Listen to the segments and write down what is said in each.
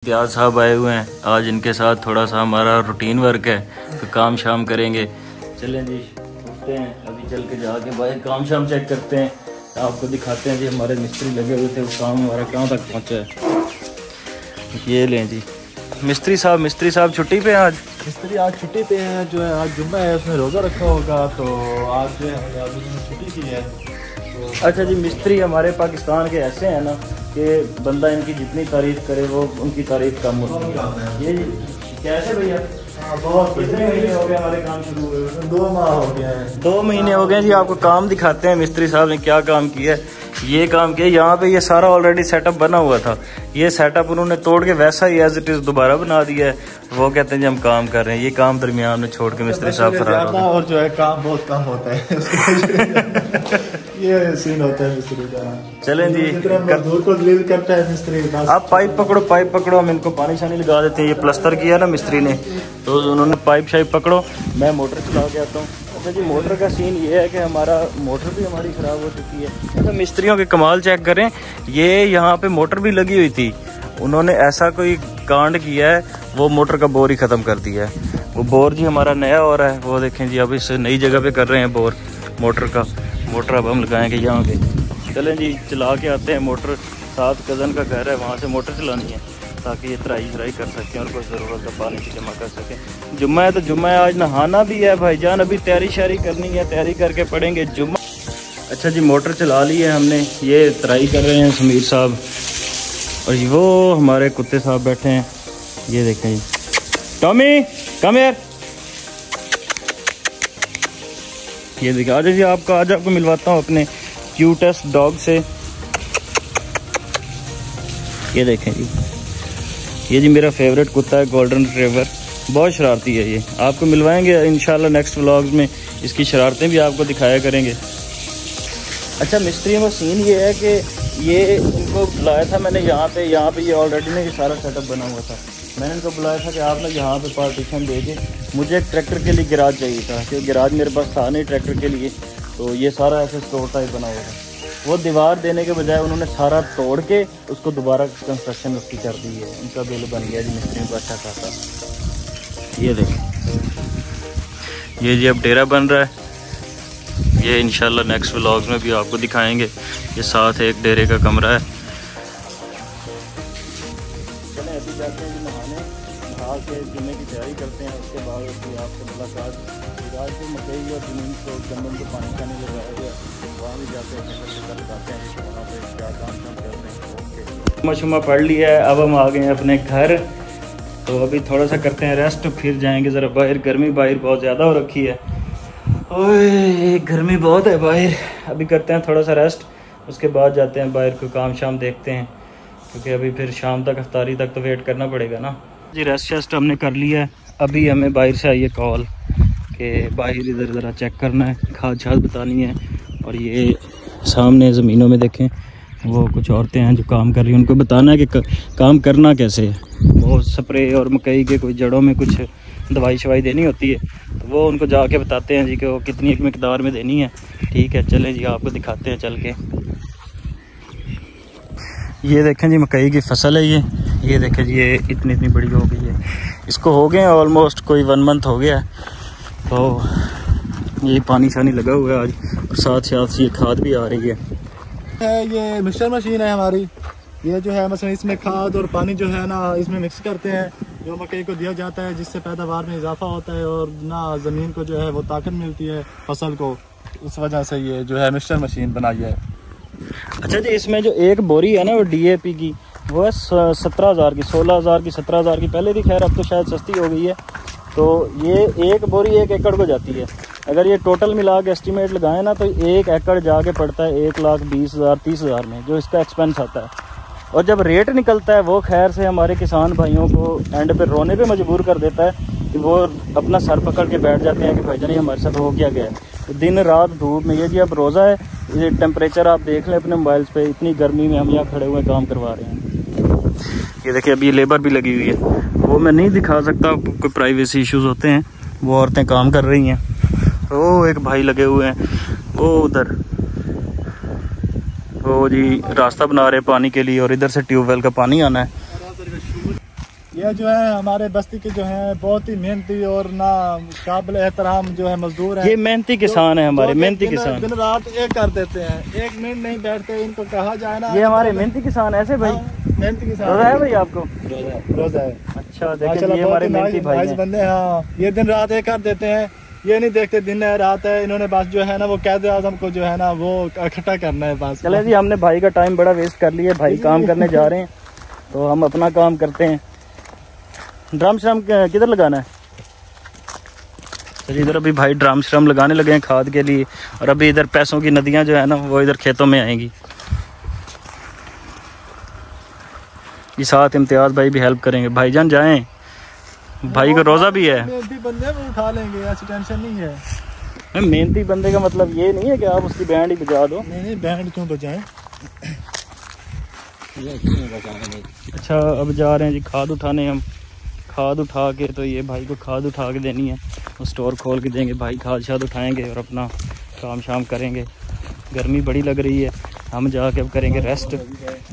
इम्तियाज साहब आए हुए हैं आज, इनके साथ थोड़ा सा हमारा रूटीन वर्क है तो काम शाम करेंगे। चलें जी, उठते हैं अभी, चल के जाके बाहर काम शाम चेक करते हैं, आपको दिखाते हैं जी हमारे मिस्त्री लगे हुए थे, वो काम हमारा कहाँ तक पहुँचा है। ये लें जी मिस्त्री साहब छुट्टी पे हैं आज। मिस्त्री आज छुट्टी पे हैं, जो है आज जुम्मा है, उसने रोज़ा रखा होगा तो आज जो है हमने आज छुट्टी की है। तो अच्छा जी, मिस्त्री हमारे पाकिस्तान के ऐसे हैं ना कि बंदा इनकी जितनी तारीफ करे वो उनकी तारीफ कम होती है। ये कैसे भैया बहुत कितने महीने हो गए हमारे काम शुरू हुए? 2 माह हो गया है। 2 महीने हो गए जी। आपको काम दिखाते हैं मिस्त्री साहब ने क्या काम किया है। ये काम किया, यहाँ पे ये सारा ऑलरेडी सेटअप बना हुआ था, ये सेटअप उन्होंने तोड़ के वैसा ही एज इट इज दोबारा बना दिया है। वो कहते हैं जी हम काम कर रहे हैं, ये काम दरमियान में छोड़ के मिस्त्री साहब फरार हो गए। और जो है काम बहुत कम होता है ये सीन होता है मिस्त्री का। चलें जी, मजदूर को दलील करता है मिस्त्री। आप पाइप पकड़ो, हम इनको पानी शानी लगा देते हैं। ये प्लस्तर किया ना मिस्त्री ने, तो उन्होंने पाइप शाइप पकड़ो, मैं मोटर चला के आता हूँ। अच्छा जी, मोटर का सीन ये है कि हमारा मोटर भी हमारी ख़राब हो चुकी है। तो मिस्त्रियों के कमाल चेक करें, ये यहाँ पे मोटर भी लगी हुई थी, उन्होंने ऐसा कोई कांड किया है, वो मोटर का बोर ही ख़त्म कर दिया है। वो बोर जी हमारा नया हो रहा है, वो देखें जी, अब इस नई जगह पे कर रहे हैं बोर मोटर का। मोटर अब हम लगाएंगे यहाँ पे। चलें जी, चला के आते हैं मोटर। साथ कज़न का घर है, वहाँ से मोटर चलानी है ताकि ये तराई कर सकें और कोई ज़रूरत का पानी की जमा कर सकें। जुम्मा है तो जुम्मा है, आज नहाना भी है भाईजान, अभी तैयारी शारी करनी है, तैयारी करके पढ़ेंगे जुम्मा। अच्छा जी, मोटर चला ली है हमने, ये तराई कर रहे हैं समीर साहब, और वो हमारे कुत्ते साहब बैठे हैं, ये देखें जी। टॉमी कम हियर, ये देखिए। आज जी आज आपको मिलवाता हूँ अपने क्यूटेस्ट डॉग से। ये देखें जी, ये जी मेरा फेवरेट कुत्ता है, गोल्डन रिट्रीवर, बहुत शरारती है ये। आपको मिलवाएंगे इंशाल्लाह नेक्स्ट व्लॉग्स में, इसकी शरारतें भी आपको दिखाया करेंगे। अच्छा, मिस्त्री में सीन ये है कि ये इनको बुलाया था मैंने यहाँ पे ये ऑलरेडी ना ये सारा सेटअप बना हुआ था। मैंने इनको बुलाया था कि आप ना यहाँ पे पार्टीशन दे के, मुझे एक ट्रैक्टर के लिए गिराज चाहिए था, क्योंकि गिराज मेरे पास था नहीं ट्रैक्टर के लिए, तो ये सारा ऐसे स्टोर टाइप बना हुआ था। वो दीवार देने के बजाय उन्होंने सारा तोड़ के उसको दोबारा कंस्ट्रक्शन उसकी कर दी है। उनका बिल बन गया जी मिस्त्री को अच्छा खासा। ये देखें, ये जी अब डेरा बन रहा है, ये इंशाल्लाह नेक्स्ट व्लॉग्स में भी आपको दिखाएंगे। ये साथ एक डेरे का कमरा है। चलें अभी जाते हैं नहाने, नहा के जुम्मे की तैयारी करते हैं, उसके बाद आपसे मुलाकात। आज को मकई और ज़मीन को गंदम को पानी का नहीं लगाया गया, वहाँ भी जाते हैं, लगाते हैं वहाँ पे क्या काम करते हैं। मशुमा पढ़ लिया है, अब हम आ गए हैं अपने घर, तो अभी थोड़ा सा करते हैं रेस्ट, फिर जाएंगे ज़रा बाहर। गर्मी बाहर बहुत ज़्यादा हो रखी है, ओए गर्मी बहुत है बाहर। अभी करते हैं थोड़ा सा रेस्ट, उसके बाद जाते हैं बाहर को काम शाम देखते हैं, क्योंकि अभी फिर शाम तक अफ्तारी तक तो वेट करना पड़ेगा ना जी। रेस्ट हमने कर लिया है, अभी हमें बाहर से आई है कॉल कि बाहर इधर ज़रा चेक करना है, खाद छाद बतानी है। और ये सामने ज़मीनों में देखें, वो कुछ औरतें हैं जो काम कर रही हैं, उनको बताना है कि काम करना कैसे है। वो स्प्रे और मकई के कोई जड़ों में कुछ दवाई शवाई देनी होती है, तो वो उनको जाके बताते हैं जी कि वो कितनी एक मिकदार में देनी है। ठीक है, चलें जी आपको दिखाते हैं चल के। ये देखें जी, मकई की फसल है ये देखें जी, ये इतनी बड़ी हो गई है, इसको हो गए ऑलमोस्ट कोई 1 मंथ हो गया है। तो ये पानी शानी लगा हुआ है आज, और साथ ये खाद भी आ रही है। ये मिक्सर मशीन है हमारी, ये जो है मसलन इसमें खाद और पानी जो है ना इसमें मिक्स करते हैं, जो मकई को दिया जाता है, जिससे पैदावार में इजाफा होता है और ना ज़मीन को जो है वो ताकत मिलती है फसल को। उस वजह से ये जो है मिक्सर मशीन बनाई है। अच्छा जी, इसमें जो एक बोरी है ना वो DAP की, वो है 17,000 की, 16,000 की, 17,000 की पहले थी, खैर अब तो शायद सस्ती हो गई है। तो ये एक बोरी 1 एकड़ को जाती है। अगर ये टोटल मिला के एस्टिमेट लगाएं ना, तो 1 एकड़ जाके पड़ता है 1,20,000 30,000 में, जो इसका एक्सपेंस आता है। और जब रेट निकलता है वो खैर से हमारे किसान भाइयों को एंड पे रोने पे मजबूर कर देता है कि वो अपना सर पकड़ के बैठ जाते हैं कि भाईजान हमारे साथ हो क्या गया है। तो दिन रात धूप में, ये जी अब रोज़ा है, ये टेम्परेचर आप देख लें अपने मोबाइल्स पे, इतनी गर्मी में हम यहाँ खड़े हुए काम करवा रहे हैं। ये देखिए, अभी ये लेबर भी लगी हुई है, वो मैं नहीं दिखा सकता, कोई प्राइवेसी इश्यूज होते हैं। वो औरतें काम कर रही हैं, वो एक भाई लगे हुए हैं वो उधर, वो जी रास्ता बना रहे पानी के लिए, और इधर से ट्यूबवेल का पानी आना है। ये जो है हमारे बस्ती के जो है बहुत ही मेहनती और ना काबिल एहतराम जो है मजदूर है। ये मेहनती किसान है हमारे, मेहनती किसान, दिन रात एक कर देते हैं, 1 मिनट नहीं बैठते। इनको कहा जाए ना, ये हमारे मेहनती किसान ऐसे भाई। मेहनती किसान रोजा है भाई आपको? रोजा है। अच्छा देखिए ये हमारे मेहनती भाई हैं। बंदे। हाँ, ये दिन रात एक कर देते हैं, ये नहीं देखते दिन है रात है। इन्होंने बस जो है ना वो कैद आजम को जो है ना वो इकट्ठा करना है बस। चले जी, हमने भाई का टाइम बड़ा वेस्ट कर लिया, भाई काम करने जा रहे हैं तो हम अपना काम करते हैं। ड्रम श्रम किधर लगाना है? चलिए इधर अभी भाई ड्रम श्रम लगाने लगे हैं खाद के लिए, और अभी इधर पैसों की नदियां जो है ना वो इधर खेतों में आएंगी। ये साथ इम्तियाज भाई भी हेल्प करेंगे। भाईजान जाएं, भाई को रोजा भी है। मेहनती बंदे वो उठा लेंगे, ऐसी टेंशन नहीं है। मेहनती बंदे का मतलब ये नहीं है कि आप उसकी बैंड ही बजा दो। नहीं बैंड क्यों बजाएं। अच्छा अब जा रहे हैं जी खाद उठाने। हम खाद उठा के तो ये भाई को खाद उठा के देनी है, वो स्टोर खोल के देंगे, भाई खाद शाद उठाएंगे और अपना काम शाम करेंगे। गर्मी बड़ी लग रही है, हम जाके अब करेंगे रेस्ट।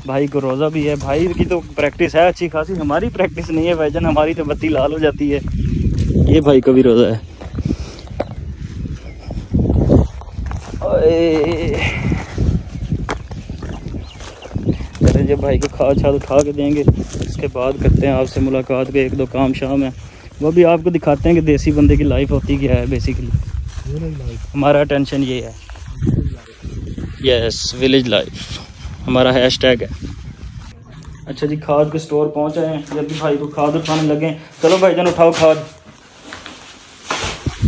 भाई को रोज़ा भी है, भाई की तो प्रैक्टिस है अच्छी खासी, हमारी प्रैक्टिस नहीं है भाईजान, हमारी तो बत्ती लाल हो जाती है। ये भाई को भी रोज़ा है। जब भाई को खाद छाद उठा के देंगे उसके बाद करते हैं आपसे मुलाकात के 1-2 काम शाम है, वो भी आपको दिखाते हैं कि देसी बंदे की लाइफ होती क्या है। बेसिकली हमारा टेंशन ये है, यस विलेज लाइफ हमारा हैशटैग है। अच्छा जी खाद के स्टोर पहुंचे हैं, जब भी भाई को खाद उठाने लगे। चलो भाईजान उठाओ खाद।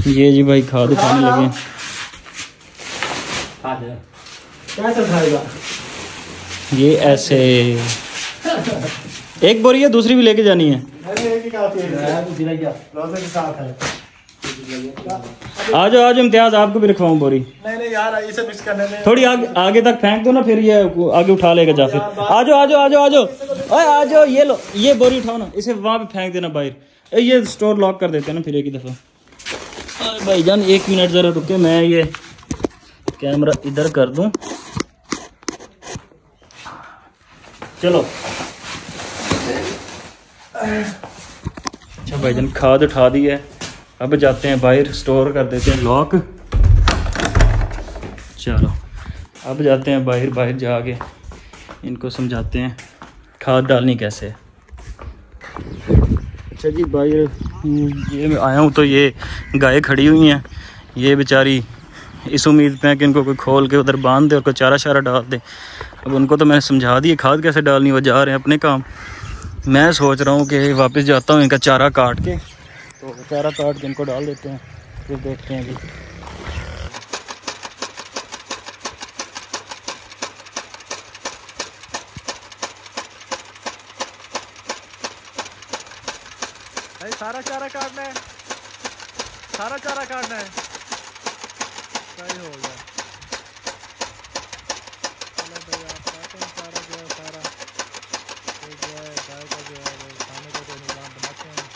ये जी भाई खाद उठाने लगे। कैसे उठाएगा ये ऐसे एक बोरी है, दूसरी भी लेके जानी है। आ जाओ इम्तियाज, आपको भी रखवाऊं बोरी। नहीं यार इसे मिक्स करने में थोड़ी आगे तक फेंक दो ना, फिर ये आगे उठा लेगा जा। फिर आ जाओ ये लो, ये बोरी उठाओ ना, इसे वहां पे फेंक देना बाहर। ये स्टोर लॉक कर देते हैं ना फिर एक ही दफा। भाईजान 1 मिनट जरा रुके, मैं ये कैमरा इधर कर दूं। चलो अच्छा भाईजान खाद उठा दी है, अब जाते हैं बाहर, स्टोर कर देते हैं लॉक। चलो अब जाते हैं बाहर जाके इनको समझाते हैं खाद डालनी कैसे है। अच्छा जी बाहर ये मैं आया हूँ तो ये गाय खड़ी हुई हैं, ये बेचारी इस उम्मीद पे है कि इनको कोई खोल के उधर बांध दे और कोई चारा शारा डाल दे। अब उनको तो मैंने समझा दी खाद कैसे डालनी, वो जा रहे हैं अपने काम। मैं सोच रहा हूँ कि वापस जाता हूँ, इनका चारा काट के, तो चारा काट के इनको डाल देते हैं, फिर देखते हैं कि भाई सारा चारा काटना है, सारा चारा काटना है। सही हो गया। चलो भाई आप काटते हैं सारा जो है, सारा तो जो है गाय का जो है वो खाने का जो निज़ाम बनाते हैं।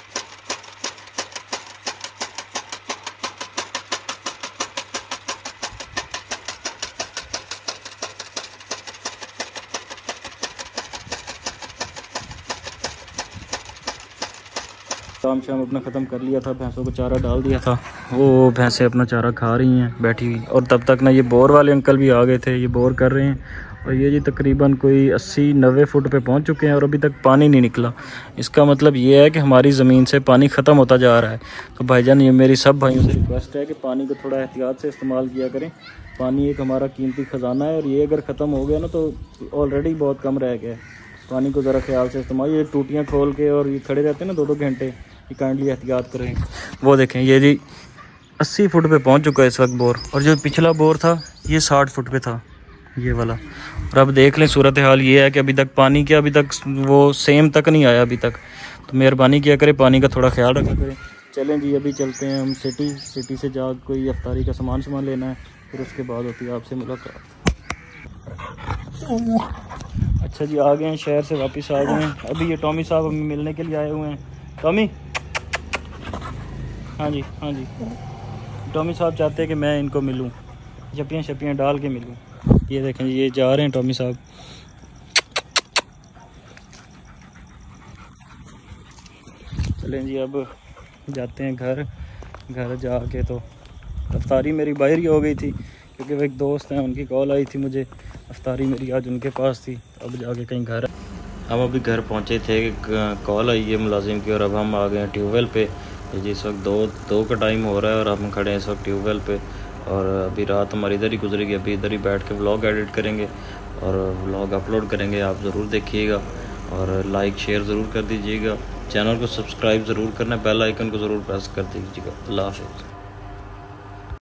काम शाम अपना ख़त्म कर लिया था, भैंसों को चारा डाल दिया था, वो भैंसें अपना चारा खा रही हैं बैठी हुई। और तब तक ना ये बोर वाले अंकल भी आ गए थे, ये बोर कर रहे हैं। और ये जी तकरीबन कोई 80-90 फुट पे पहुंच चुके हैं और अभी तक पानी नहीं निकला। इसका मतलब ये है कि हमारी ज़मीन से पानी ख़त्म होता जा रहा है। तो भाईजान ये मेरी सब भाइयों से रिक्वेस्ट है कि पानी को थोड़ा एहतियात से इस्तेमाल किया करें। पानी एक हमारा कीमती ख़जाना है और ये अगर ख़त्म हो गया ना तो ऑलरेडी बहुत कम रह गया है। पानी को ज़रा ख्याल से इस्तेमाल, ये टूटियाँ खोल के और ये खड़े रहते हैं ना 2-2 घंटे, ये काइंडली एहतियात करें। वो देखें ये जी 80 फुट पे पहुंच चुका है इस वक्त बोर, और जो पिछला बोर था ये 60 फुट पे था ये वाला। और अब देख लें सूरत हाल ये है कि अभी तक पानी क्या, अभी तक वो सेम तक नहीं आया अभी तक। तो मेहरबानी किया करें, पानी का थोड़ा ख्याल रखा करें। चलें जी अभी चलते हैं हम सिटी से जा कोई अफ्तारी का सामान लेना है, फिर उसके बाद होती है आपसे मुलाकात। अच्छा जी आ गए हैं, शहर से वापस आ गए हैं। अभी ये टॉमी साहब हमें मिलने के लिए आए हुए हैं। टॉमी, हाँ जी टॉमी साहब चाहते हैं कि मैं इनको मिलूं, शपियाँ डाल के मिलूं। ये देखें ये जा रहे हैं टॉमी साहब। चलें जी, अब जाते हैं घर। घर जाके तो अफ्तारी मेरी बाहर ही हो गई थी, क्योंकि वो एक दोस्त हैं, उनकी कॉल आई थी मुझे। अफ्तारी मेरी आज उनके पास थी, अब जाके कहीं घर। हम अभी घर पहुंचे थे, कॉल आई है मुलाजिम की, और अब हम आ गए हैं ट्यूबवेल पे। जिस वक्त दो का टाइम हो रहा है और हम खड़े हैं इस वक्त ट्यूबवेल पे। और अभी रात हमारी इधर ही गुजरेगी, अभी इधर ही बैठ के व्लॉग एडिट करेंगे और व्लॉग अपलोड करेंगे। आप ज़रूर देखिएगा और लाइक शेयर ज़रूर कर दीजिएगा। चैनल को सब्सक्राइब ज़रूर करना, बेल आइकन को ज़रूर प्रेस कर दीजिएगा। अल्लाह हाफ़िज़।